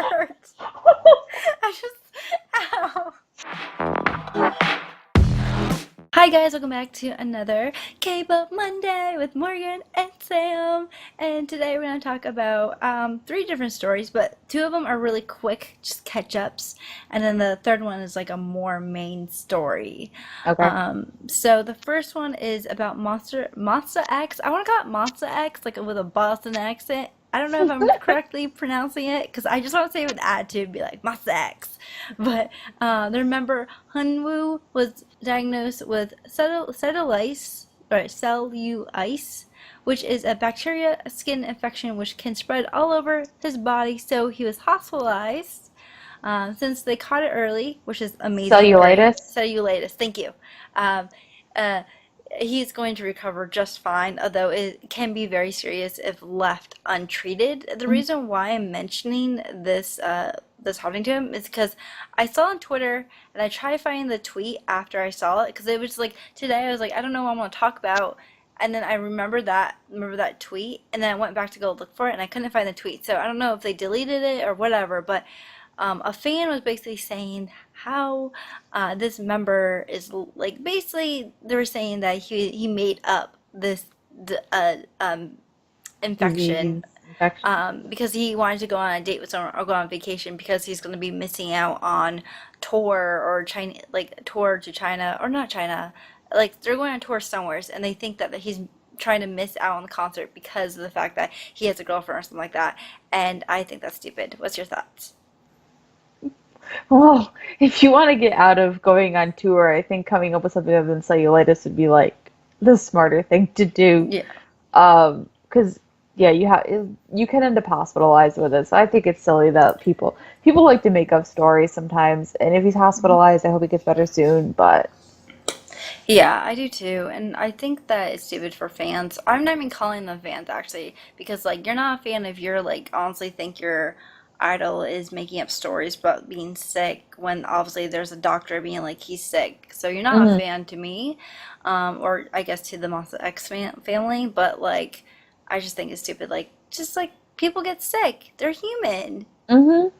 hurt. I just, ow. Hi guys, welcome back to another K-pop Monday with Morgan and Sam. And today we're going to talk about three different stories, but two of them are really quick, just catch-ups. And then the third one is like a more main story. Okay. So the first one is about Monster X. I want to call it Monster X, like with a Boston accent. I don't know if I'm correctly pronouncing it because I just want to say it with attitude, be like Monster X. But their member Hunwoo was diagnosed with cellulitis, which is a bacteria skin infection which can spread all over his body. So he was hospitalized. Since they caught it early, which is amazing, great. Cellulitis? Cellulitis, thank you. Um, uh, he's going to recover just fine, although it can be very serious if left untreated. The Mhm. reason why I'm mentioning this happening to him is because I saw on Twitter and I tried finding the tweet after I saw it because it was like today I was like I don't know what I want to talk about, and then I remember that tweet, and then I went back to go look for it and I couldn't find the tweet, so I don't know if they deleted it or whatever, but a fan was basically saying how this member is like basically they were saying that he made up this infection Disease, infection. because he wanted to go on a date with someone or go on vacation because he's going to be missing out on tour or China, like tour to China or not China, like they're going on tour somewhere and they think that he's trying to miss out on the concert because of the fact that he has a girlfriend or something like that. And I think that's stupid. What's your thoughts? Well, if you want to get out of going on tour, I think coming up with something other than cellulitis would be like the smarter thing to do. Yeah. 'Cause yeah, you can end up hospitalized with it. So I think it's silly that people like to make up stories sometimes. And if he's hospitalized, I hope he gets better soon. But Yeah, I do too. And I think that it's stupid for fans. I'm not even calling them fans actually, because like you're not a fan if you're like honestly think your idol is making up stories about being sick when obviously there's a doctor being like he's sick. So you're not a mhm, fan to me, or I guess to the Monster X family, but like I just think it's stupid. Like just like people get sick. They're human. mhm.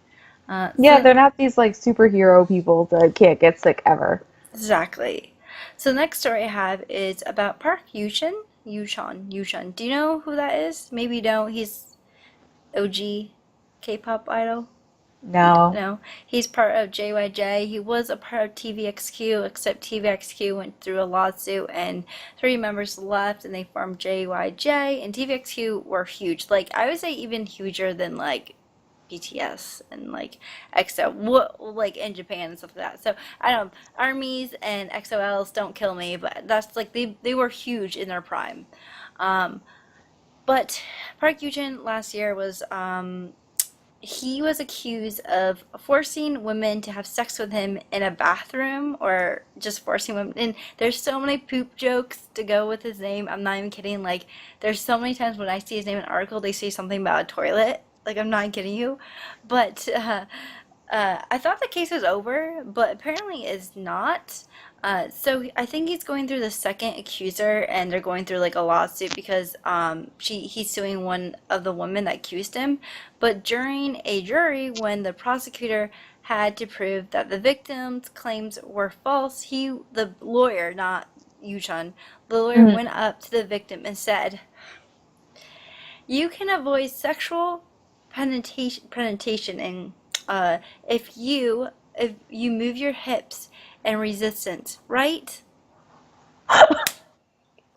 Yeah, So they're not these like superhero people that can't get sick ever. exactly. So the next story I have is about Park Yushin. Yushun. Do you know who that is? Maybe you don't. He's OG K-pop idol. You don't No. know. He's part of JYJ. He was a part of TVXQ, except TVXQ went through a lawsuit and three members left and they formed JYJ. And TVXQ were huge. Like I would say even huger than like BTS and like EXO, what like in Japan and stuff like that. So I don't know, armies and XOLs don't kill me, but that's like they were huge in their prime. Um, but Park Yujin last year was he was accused of forcing women to have sex with him in a bathroom or just forcing women. And there's so many poop jokes to go with his name. I'm not even kidding. Like, there's so many times when I see his name in an article, they say something about a toilet. Like, I'm not kidding you. But I thought the case was over, but apparently it's not. So I think he's going through the second accuser, and they're going through like a lawsuit because he's suing one of the women that accused him. But during a jury, when the prosecutor had to prove that the victim's claims were false, the lawyer, not Yuchun, the lawyer Mhm. went up to the victim and said, "You can avoid sexual penetration and uh, if you move your hips and resistance, right?"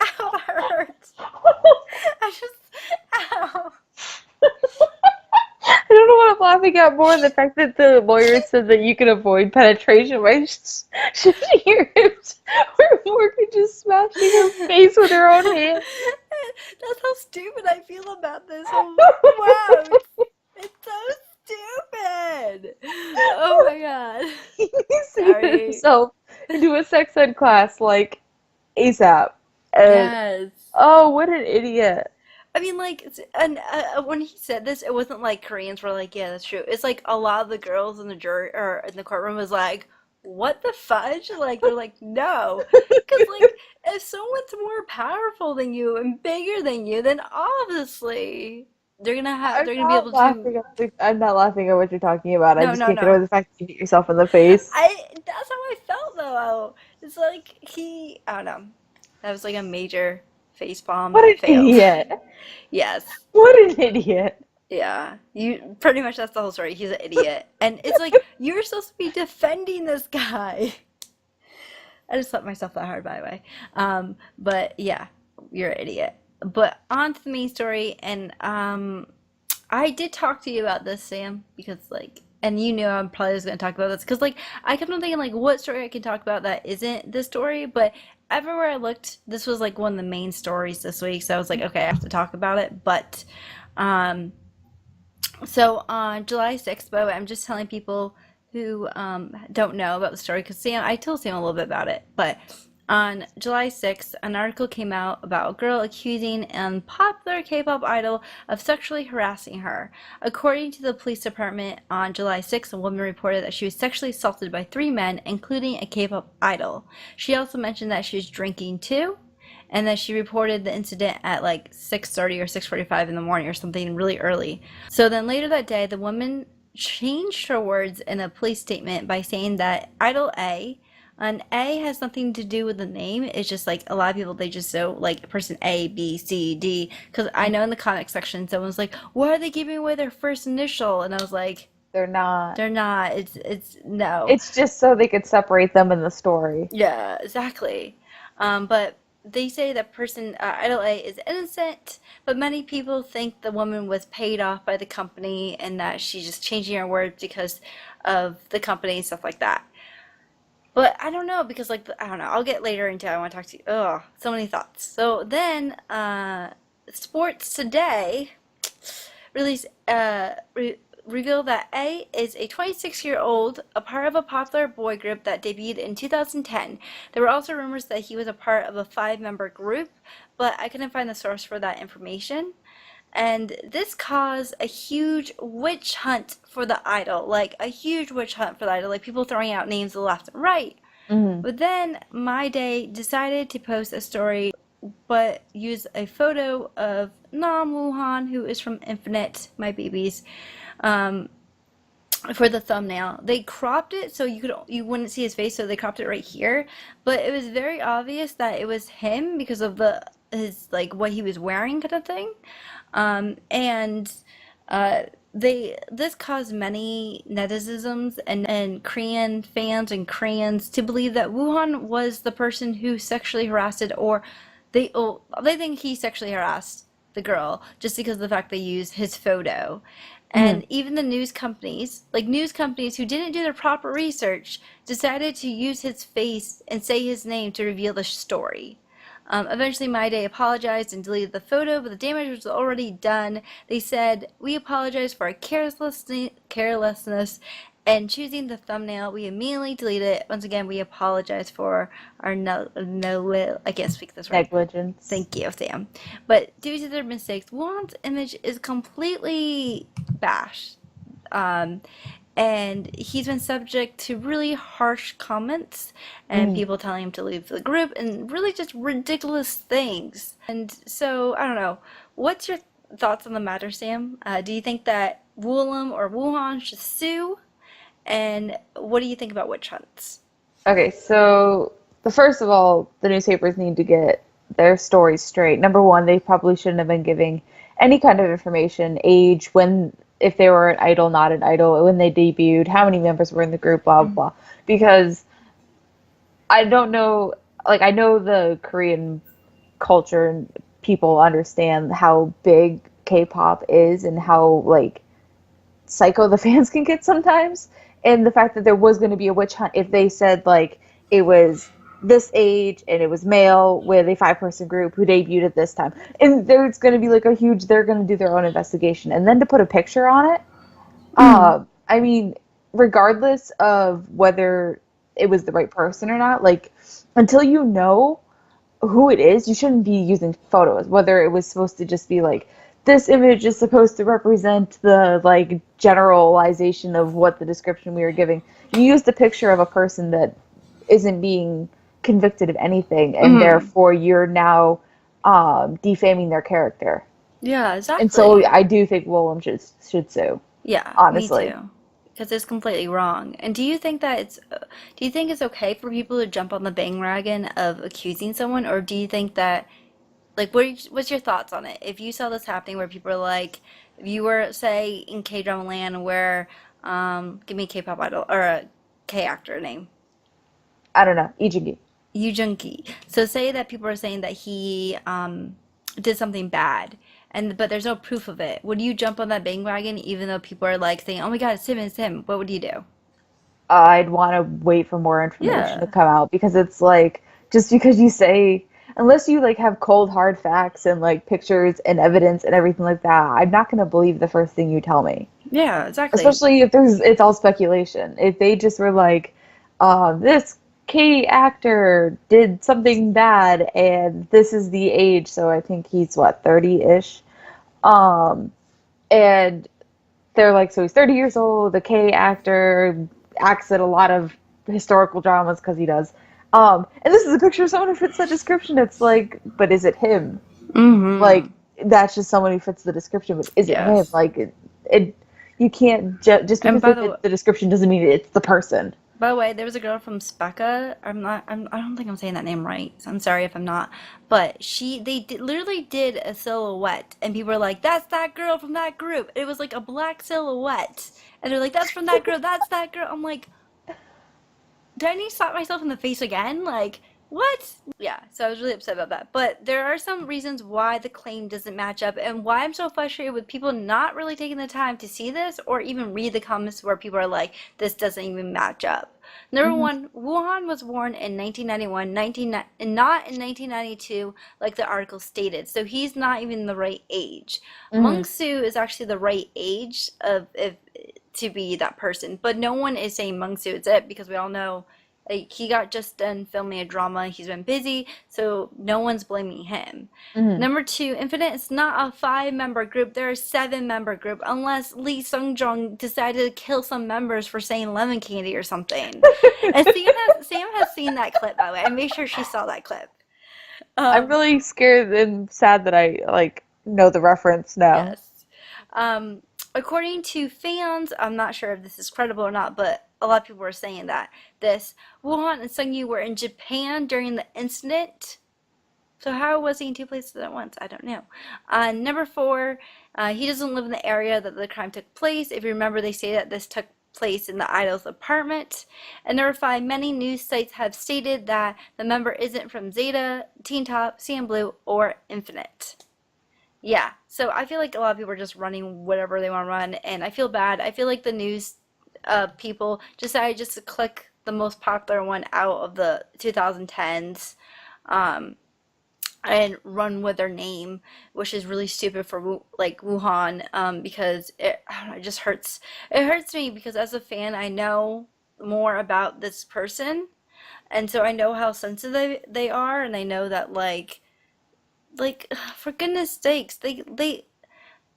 Ow, that hurts. I just, ow. I don't know what I'm laughing at more the fact that the lawyer said that you can avoid penetration by just shifting your hips or Morgan just smashing her face with her own hand. That's how stupid I feel about this. Oh, wow, it's so stupid. Oh my god. He needs to get Sorry. himself into a sex ed class like ASAP. And Yes. oh, what an idiot. I mean, like, and when he said this, it wasn't like Koreans were like, "Yeah, that's true." It's like a lot of the girls in the jury or in the courtroom was like, "What the fudge?" Like they're like, "No," because like if someone's more powerful than you and bigger than you, then obviously. they're gonna be able to. I'm not laughing at what you're talking about. I No, just no, can't get over no. the fact that you hit yourself in the face. That's how I felt though. It's like I don't know. That was like a major face palm What that an failed. idiot. Yes. What an idiot. Yeah. You pretty much that's the whole story. He's an idiot. And it's like you're supposed to be defending this guy. I just slapped myself that hard by the way. But yeah, you're an idiot. But on to the main story and I did talk to you about this, Sam, because like, and you knew I'm probably was going to talk about this because like I kept on thinking like what story I can talk about that isn't this story, but everywhere I looked, this was like one of the main stories this week, so I was like, okay, I have to talk about it. But um, so on July 6th, by the way, I'm just telling people who don't know about the story because Sam, I told Sam a little bit about it, but on July 6th, an article came out about a girl accusing an popular K-pop idol of sexually harassing her. According to the police department, on July 6th, a woman reported that she was sexually assaulted by three men, including a K-pop idol. She also mentioned that she was drinking too, and that she reported the incident at like 6:30 or 6:45 in the morning or something really early. So then later that day, the woman changed her words in a police statement by saying that Idol A, an A has nothing to do with the name. It's just like a lot of people, they just so like person A, B, C, D. Because I know in the comic section, someone's like, why are they giving away their first initial? And I was like, They're not. they're not. It's no. It's just so they could separate them in the story. Yeah, exactly. But they say that person Idol A is innocent, but many people think the woman was paid off by the company and that she's just changing her words because of the company and stuff like that. But I don't know because like I don't know. I'll get later into it. I want to talk to you. Oh, so many thoughts. So then, Sports Today released revealed that A is a 26-year-old, a part of a popular boy group that debuted in 2010. There were also rumors that he was a part of a five-member group, but I couldn't find the source for that information. And this caused a huge witch hunt for the idol, like a huge witch hunt for the idol, like people throwing out names left and right. Hmm. But then My Day decided to post a story but use a photo of Nam Woohyun, who is from Infinite, My Babies, um, for the thumbnail. They cropped it so you wouldn't see his face, so they cropped it right here. But it was very obvious that it was him because of the his like what he was wearing kind of thing. And they this caused many netizens and Korean fans and Koreans to believe that Wuhan was the person who sexually harassed it, or they think he sexually harassed the girl just because of the fact they used his photo. Hmm. And even the news companies who didn't do their proper research, decided to use his face and say his name to reveal the story. Eventually, My Day apologized and deleted the photo, but the damage was already done. They said, we apologize for our carelessness and choosing the thumbnail. We immediately deleted it. Once again, we apologize for our I can't speak this right. Negligence. Thank you, Sam. But due to their mistakes, Juan's image is completely bashed. Um, and he's been subject to really harsh comments and Hmm. people telling him to leave the group and really just ridiculous things. And so, I don't know. What's your thoughts on the matter, Sam? Do you think that Woolam or Wuhan should sue? And what do you think about witch hunts? Okay, so the first of all, the newspapers need to get their stories straight. Number one, they probably shouldn't have been giving any kind of information, age, when, if they were an idol, not an idol, when they debuted, how many members were in the group, blah, blah, blah. Because I don't know, like, I know the Korean culture and people understand how big K-pop is and how, like, psycho the fans can get sometimes. And the fact that there was going to be a witch hunt, if they said like it was this age and it was male with a five-person group who debuted at this time, and there's going to be like a huge, they're going to do their own investigation, and then to put a picture on it. I mean, regardless of whether it was the right person or not, like until you know who it is, you shouldn't be using photos. Whether it was supposed to just be like this image is supposed to represent the like generalization of what the description we were giving. You used a picture of a person that isn't being convicted of anything, and Mm-hmm. therefore you're now defaming their character. Yeah, And so exactly. I do think Willem should sue, Yeah, me honestly. too. Because it's completely wrong. And do you think it's okay for people to jump on the bandwagon of accusing someone, or do you think that, like, what's your thoughts on it? If you saw this happening where people are like, if you were, say, in K-drama land where, give me a K-pop idol, or a K-actor name, I don't know, Ijigi. Yu Jung-gi. So say that people are saying that he, did something bad, and but there's no proof of it. Would you jump on that bandwagon even though people are like saying, "Oh my God, it's him, it's him"? What would you do? I'd want to wait for more information to Yeah. come out because it's like just because you say unless you like have cold hard facts and like pictures and evidence and everything like that, I'm not going to believe the first thing you tell me. Yeah, exactly. Especially if there's it's all speculation. If they just were like, this K actor did something bad and this is the age, so I think he's what, 30-ish. Um, and they're like, so he's 30 years old, the K actor acts at a lot of historical dramas because he does. And this is a picture of someone who fits that description. It's like, but is it him? Mm-hmm. Like, that's just someone who fits the description, but is it him? Yes. Like, it you can't just And because they fit the description doesn't mean it's the person. by the way, there was a girl from Specca. I don't think I'm saying that name right. So I'm sorry if I'm not. But literally did a silhouette, and people were like, "That's that girl from that group." It was like a black silhouette, and they're like, "That's from that girl. That's that girl." I'm like, do I need to slap myself in the face again? Like, what? Yeah, so I was really upset about that. But there are some reasons why the claim doesn't match up and why I'm so frustrated with people not really taking the time to see this or even read the comments where people are like, this doesn't even match up. Number Hmm. one, Wuhan was born in 1991, and not in 1992, like the article stated. So he's not even the right age. Hmm. Mungsu is actually the right age of if to be that person, but no one is saying Mungsu is it because we all know like he got just done filming a drama. He's been busy, so no one's blaming him. Hmm. Number two, Infinite is not a five-member group. They're a seven-member group, unless Lee Sung-jung decided to kill some members for saying lemon candy or something. And Sam has seen that clip, by the way. I made sure she saw that clip. I'm Um, really scared and sad that I like know the reference now. yes. Um, According to fans, I'm not sure if this is credible or not, but a lot of people were saying that this Wuhan and Sungyu were in Japan during the incident. So how was he in two places at once? I don't know. Number four, he doesn't live in the area that the crime took place. If you remember, they say that this took place in the idol's apartment. And number five, many news sites have stated that the member isn't from Zeta, Teen Top, CN Blue, or Infinite. Yeah, so I feel like a lot of people are just running whatever they want to run, and I feel bad. I feel like the news people decided just to click the most popular one out of the 2010s. Um, and run with their name, which is really stupid for like Wuhan, because I don't know, it just hurts. It hurts me because as a fan, I know more about this person, and so I know how sensitive they are, and I know that like for goodness sakes, they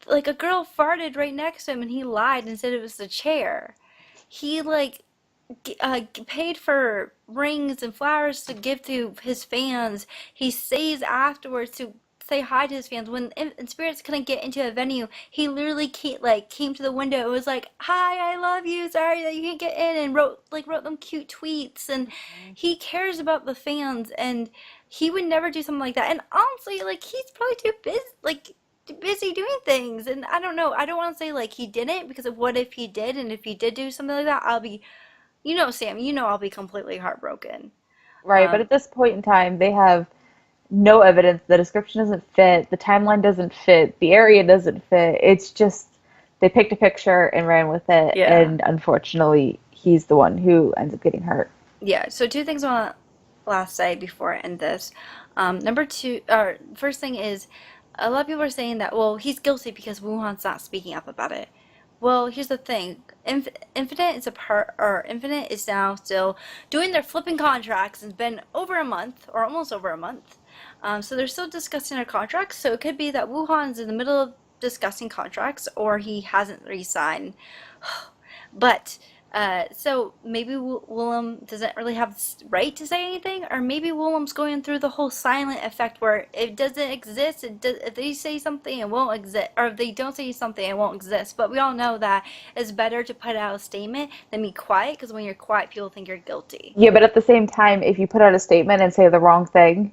like a girl farted right next to him, and he lied and said it was the chair. He like paid for rings and flowers to give to his fans. He stays afterwards to say hi to his fans. When Spirits couldn't get into a venue, he literally came to the window. It was like, "Hi, I love you. Sorry that you can't get in," and wrote them cute tweets. And he cares about the fans, and he would never do something like that. And honestly, like he's probably too busy, busy doing things. And I don't know. I don't want to say like he didn't because of what if he did, and if he did do something like that, I'll be Sam, I'll be completely heartbroken. Right, but Um, at this point in time, they have no evidence. The description doesn't fit, the timeline doesn't fit, the area doesn't fit. It's just they picked a picture and ran with it, yeah. and unfortunately, he's the one who ends up getting hurt. Yeah. So two things I want to last say before I end this. Number two, or first thing is, a lot of people are saying that, well, he's guilty because Wuhan's not speaking up about it. Well, here's the thing. Infinite is now still doing their flipping contracts. It's been over a month, or almost over a month. So they're still discussing their contracts. So it could be that Wuhan's in the middle of discussing contracts, or he hasn't re-signed. But So maybe Willem doesn't really have the right to say anything, or maybe Willem's going through the whole silent effect where it doesn't exist. If they say something, it won't exist, or if they don't say something, it won't exist. But we all know that it's better to put out a statement than be quiet, because when you're quiet, people think you're guilty. Yeah, but at the same time, if you put out a statement and say the wrong thing,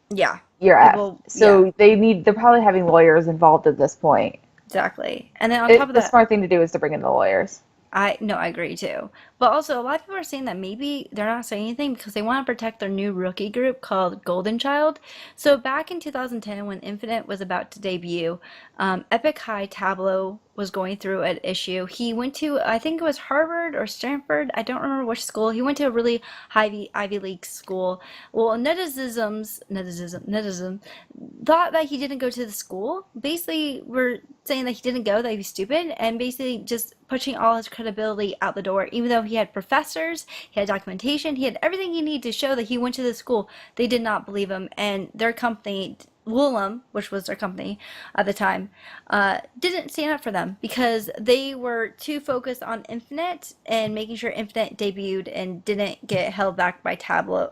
Yeah, you're effed. people. Yeah, So they're probably having lawyers involved at this point. exactly. And then on top of The that, smart thing to do is to bring in the lawyers. I no, I agree too. But also, a lot of people are saying that maybe they're not saying anything because they want to protect their new rookie group called Golden Child. So back in 2010, when Infinite was about to debut, Epic High Tableau was going through an issue. He went to, I think it was Harvard or Stanford. I don't remember which school. He went to a really Ivy League school. Well, neticism thought that he didn't go to the school. Basically, were saying that he didn't go, that he was stupid, and basically just pushing all his credibility out the door. Even though he had professors, he had documentation, he had everything he needed to show that he went to the school, they did not believe him, and their company, Woolham, which was their company at the time, didn't stand up for them because they were too focused on Infinite and making sure Infinite debuted and didn't get held back by Tableau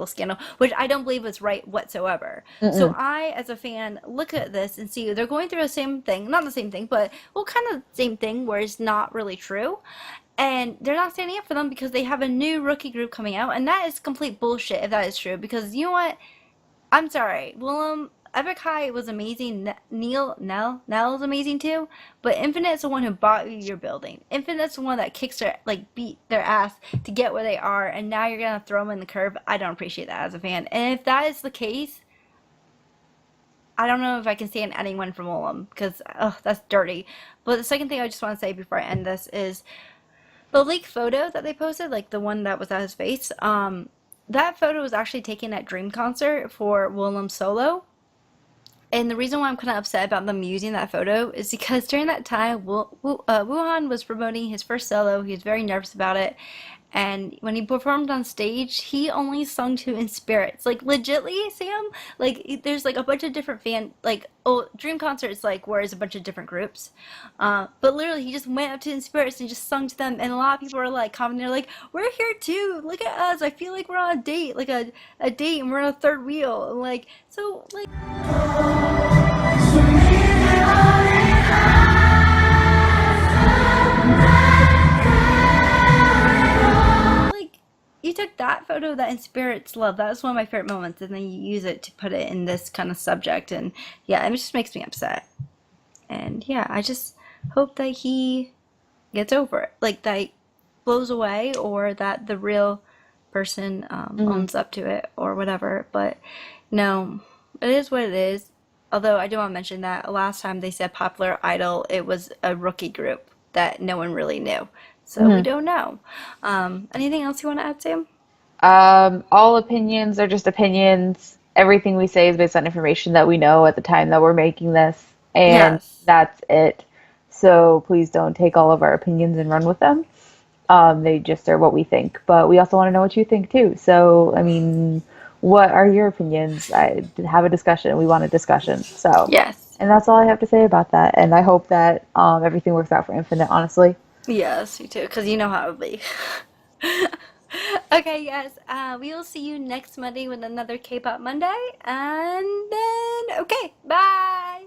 scandal, which I don't believe was right whatsoever. So Mm-mm. I, as a fan, look at this and see they're going through the same thing, not the same thing, but well, kind of the same thing where it's not really true. And they're not standing up for them because they have a new rookie group coming out, and that is complete bullshit if that is true. Because you know what? I'm sorry, Willem. Epic High was amazing. Nell is amazing too. But Infinite's the one who bought you your building. Infinite's the one that kicks their beat their ass to get where they are, and now you're gonna throw them in the curb. I don't appreciate that as a fan. And if that is the case, I don't know if I can stand anyone from Willem because that's dirty. But the second thing I just want to say before I end this is the leaked photo that they posted, like the one that was at his face. That photo was actually taken at Dream Concert for Willem solo. And the reason why I'm kind of upset about them using that photo is because during that time, Wuhan was promoting his first solo. He was very nervous about it. And when he performed on stage, he only sung to In Spirits. Like, legitly, Sam, like, there's, like, a bunch of different Dream Concerts, like, where it's a bunch of different groups. But literally, he just went up to In Spirits and just sung to them. And a lot of people are, like, commenting, like, we're here too. Look at us. I feel like we're on a date, like a date, and we're on a third wheel. And, like, so, like, like you took that photo that in spirits love, that was one of my favorite moments, and then you use it to put it in this kind of subject, and yeah, it just makes me upset. And yeah, I just hope that he gets over it, like that he blows away, or that the real person Hmm. owns up to it or whatever. But no, it is what it is. Although I do want to mention that last time they said Popular Idol, it was a rookie group that no one really knew. So we Hmm. don't know. Anything else you want to add, Sam? All opinions are just opinions. Everything we say is based on information that we know at the time that we're making this, and Yes. that's it. So please don't take all of our opinions and run with them. They just are what we think, but we also want to know what you think too. So, I mean, what are your opinions? I have a discussion. We want a discussion. So, Yes. and that's all I have to say about that. And I hope that everything works out for Infinite, honestly. Yes, me too, because you know how it would be. Okay, yes. We will see you next Monday with another K-pop Monday. And then, okay, bye.